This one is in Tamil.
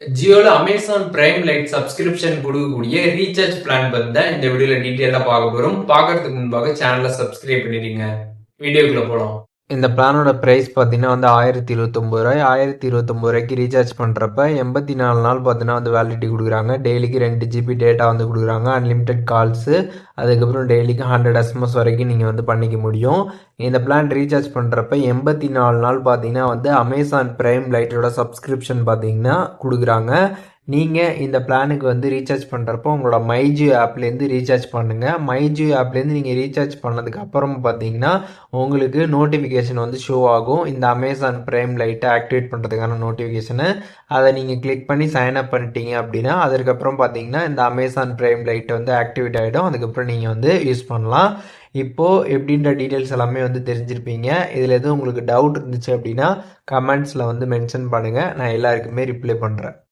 ஜியோல அமேசான் பிரைம் லைட் சப்ஸ்கிரிப்ஷன் கொடுக்கக்கூடிய ரீசார்ஜ் பிளான் பத்தி தான் இந்த வீடியோல டீட்டெயிலா பார்க்க போறோம். பார்க்கறதுக்கு முன்பாக சேனலை சப்ஸ்கிரைப் பண்ணிடுங்க. வீடியோக்குள்ள போலாம். இந்த பிளானோட ப்ரைஸ் பார்த்தீங்கன்னா வந்து ரூ. 1029 ரீசார்ஜ் பண்ணுறப்ப 84 நாள் பார்த்தீங்கன்னா வந்து வேலிடிட்டி கொடுக்குறாங்க. டெய்லிக்கு 2 GB டேட்டா வந்து கொடுக்குறாங்க. அன்லிமிட்டெட் கால்ஸு, அதுக்கப்புறம் டெய்லிக்கு 100 SMS வரைக்கும் நீங்கள் வந்து பண்ணிக்க முடியும். இந்த பிளான் ரீசார்ஜ் பண்ணுறப்ப 84 நாள் பார்த்தீங்கன்னா வந்து அமேசான் பிரைம் லைட்டோட சப்ஸ்கிரிப்ஷன் பார்த்தீங்கன்னா கொடுக்குறாங்க. நீங்கள் இந்த பிளானுக்கு வந்து ரீசார்ஜ் பண்ணுறப்போ உங்களோட மைஜியோ ஆப்லேருந்து ரீசார்ஜ் பண்ணுங்கள். மைஜியோ ஆப்லேருந்து நீங்கள் ரீசார்ஜ் பண்ணதுக்கு அப்புறம் பார்த்தீங்கன்னா உங்களுக்கு நோட்டிஃபிகேஷன் வந்து ஷோ ஆகும். இந்த அமேசான் பிரைம் லைட்டை ஆக்டிவேட் பண்ணுறதுக்கான நோட்டிஃபிகேஷனு அதை நீங்கள் கிளிக் பண்ணி சைன் அப் பண்ணிட்டீங்க அப்படின்னா அதுக்கப்புறம் பார்த்தீங்கன்னா இந்த அமேசான் பிரைம் லைட் வந்து ஆக்டிவேட் ஆகிடும். அதுக்கப்புறம் நீங்கள் வந்து யூஸ் பண்ணலாம். இப்போது எப்படின்ற டீட்டெயில்ஸ் எல்லாமே வந்து தெரிஞ்சிருப்பீங்க. இதில் எதுவும் உங்களுக்கு டவுட் இருந்துச்சு அப்படின்னா கமெண்ட்ஸில் வந்து மென்ஷன் பண்ணுங்கள். நான் எல்லாருக்குமே ரிப்ளை பண்ணுறேன்.